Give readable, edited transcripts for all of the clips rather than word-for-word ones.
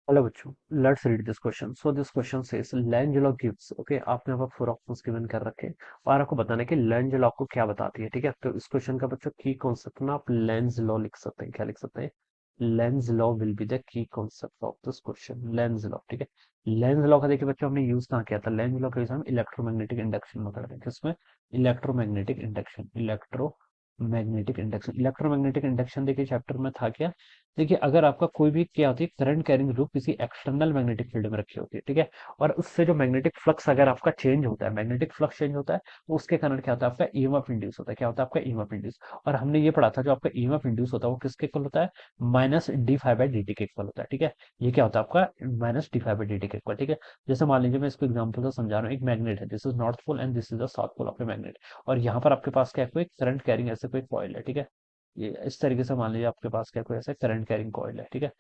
Hello बच्चों, let's read this question. So this question says Lenz law gives, okay, आपने यहाँ पर four options given कर रखे हैं और आपको बताना है कि लेंज लॉ को क्या बताती है। ठीक है, तो इस क्वेश्चन का बच्चों की कॉन्सेप्ट में आप लेंज लॉ लिख सकते हैं। क्या लिख सकते हैं? Lenz law will be the key concept of this question, length law. ठीक है, लेंज लॉ का देखिए बच्चों हमने यूज कहाँ किया था? लेंज लॉ का यूज हम इलेक्ट्रोमैग्नेटिक इंडक्शन में करते हैं। किसमें? Electromagnetic induction. Electromagnetic induction, electromagnetic induction देखिए चैप्टर में था क्या? देखिए अगर आपका कोई भी क्या होती है, करंट कैरिंग लूप किसी एक्सटर्नल मैग्नेटिक फील्ड में रखी होती है। ठीक है, और उससे जो मैग्नेटिक फ्लक्स अगर आपका चेंज होता है, मैग्नेटिक फ्लक्स चेंज होता है, तो उसके कारण क्या होता है? आपका ईएमएफ इंड्यूस होता है। क्या होता है? आपका ईएमएफ इंड्यूस। और हमने ये पढ़ा था जो आपका ईएमएफ इंड्यूस होता है वो किसके इक्वल होता है? Minus D phi by d T के इक्वल होता है। ठीक है, ये क्या होता है आपका? Minus D phi by d T के इक्वल। ठीक है, जैसे मान लीजिए मैं इसको एग्जाम्पल से समझा रहा हूँ। एक मैग्नेट है, this is north pole and this is the south pole of a magnet. और यहाँ पर आपके पास क्या है? कोई करंट कैरिंग ऐसे कोई कॉइल है। ठीक है, ये इस तरीके से मान लीजिए आपके पास क्या कोई ऐसा करंट कैरिंग कॉइल है। ठीक है,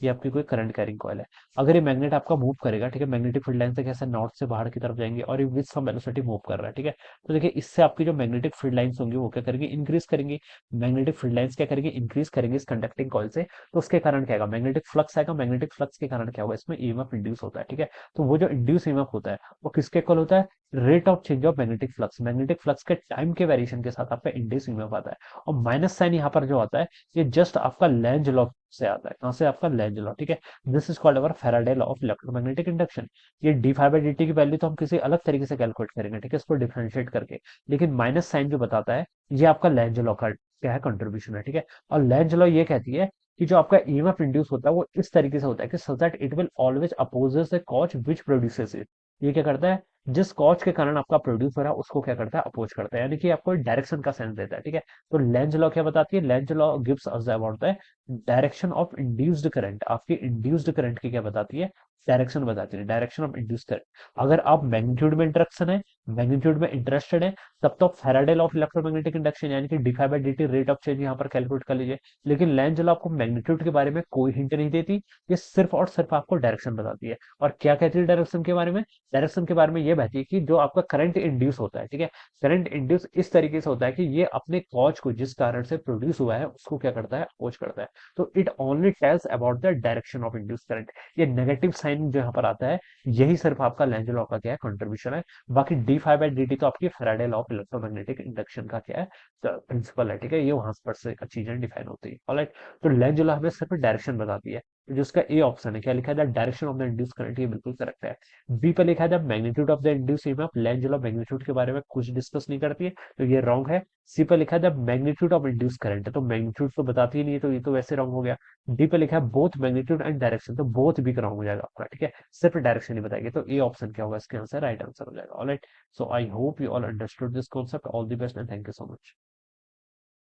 ये आपकी कोई करंट कैरिंग कॉइल है। अगर ये मैग्नेट आपका मूव करेगा, ठीक है, मैग्नेटिक फील्ड लाइन से कैसे नॉर्थ से बाहर की तरफ जाएंगे और ये विद सम वेलोसिटी मूव कर रहा है। ठीक है, तो देखिए इससे आपकी जो मैग्नेटिक फील्ड लाइंस होंगी वो क्या करेंगे? इंक्रीज करेंगी। मैग्नेटिक फील्ड लाइंस क्या करेंगे? इंक्रीज करेंगे इस कंडक्टिंग कॉइल से। तो उसके कारण क्या आएगा? मैग्नेटिक फ्लक्स आएगा। मैग्नेटिक फ्लक्स के कारण क्या होगा? इसमें ईएमएफ इंड्यूस होता है। ठीक है, तो वो जो इंड्यूस ईएमएफ होता है वो किसके इक्वल होता है? Rate of change of magnetic flux. Magnetic flux के टाइम के वेरिएशन के साथ आपका इंड्यूस ईएमएफ आता है। और माइनस साइन यहाँ पर जो आता है ये जस्ट आपका लेंज लॉ से आता है। कहाँ से? आपका लेंज लॉ। ठीक है, this is called our Faraday law of electromagnetic induction. ये d phi by d t की वैल्यू तो हम किसी अलग तरीके से कैलकुलेट करेंगे। ठीक है, इसको डिफरेंशिएट करके। लेकिन माइनस साइन जो बताता है ये आपका लेंज लॉ का क्या है? कंट्रीब्यूशन है। ठीक है, और लेंज लॉ ये कहती है कि जो आपका ईएमएफ इंड्यूस होता है वो इस तरीके से होता है कि such that it will always opposes the cause which produces it. ये क्या करता है? जिस कॉज के कारण आपका प्रोड्यूस हो रहा है उसको क्या करता है? अपोज करता है, यानी कि आपको डायरेक्शन का सेंस देता है। ठीक है, तो लेंज लॉ क्या बताती है? Lenz law gives us about the direction of induced current. आपकी इंड्यूस्ड करंट की क्या बताती है? डायरेक्शन बताती है, डायरेक्शन ऑफ इंड्यूस्ड करंट। अगर आप मैग्नीट्यूड में इंटरेक्शन है, मैग्नीट्यूड में इंटरेस्टेड है, तब तो Faraday law of electromagnetic induction यानी कि D phi by d T rate of change यहाँ पर कैलकुलेट कर लीजिए। लेकिन लेंज लॉ आपको मैग्नीट्यूड के बारे में कोई हिंट नहीं देती, ये सिर्फ और सिर्फ आपको डायरेक्शन बताती है। और क्या कहती है डायरेक्शन के बारे में? डायरेक्शन के बारे में ये बहती है कि जो आपका करंट इंड्यूस होता है, ठीक है, करंट इंड्यूस इस तरीके से होता है कि ये अपने कॉज को जिस कारण से प्रोड्यूस हुआ है उसको क्या करता है? अपोज करता है। तो it only tells about the direction of induce current. ये नेगेटिव साइन जो यहाँ पर आता है यही सिर्फ आपका लेंज लॉ का क्या है? कंट्रीब्यूशन है। बाकी D phi by d T तो आपकी Faraday law of electromagnetic induction का क्या है? प्रिंसिपल है। ठीक है, ये वहां पर से चीजें डिफाइन होती है। ऑलराइट, तो लेंज लॉ हमें सिर्फ डायरेक्शन बताती है। तो जो इसका ए ऑप्शन है, क्या लिखा है? The direction of the induce current, ये बिल्कुल करेक्ट है। बी पे लिखा है the magnitude of the induce EMF. Lenz law magnitude के बारे में कुछ डिस्कस नहीं करती है, तो ये रॉन्ग है। सी पे लिखा है the magnitude of induce current, तो मैग्नीट्यूड तो बताती ही नहीं है, तो ये तो वैसे रॉन्ग हो गया। डी पे लिखा है बोथ मैग्नीट्यूड एंड डायरेक्शन, तो बोथ भी रॉन्ग हो जाएगा आपका। ठीक है, सिर्फ डायरेक्शन ही बताएगी, तो ए ऑप्शन क्या होगा इसके आंसर? राइट आंसर हो जाएगा। Alright, so I hope you all understood this concept. All the best and thank you so much.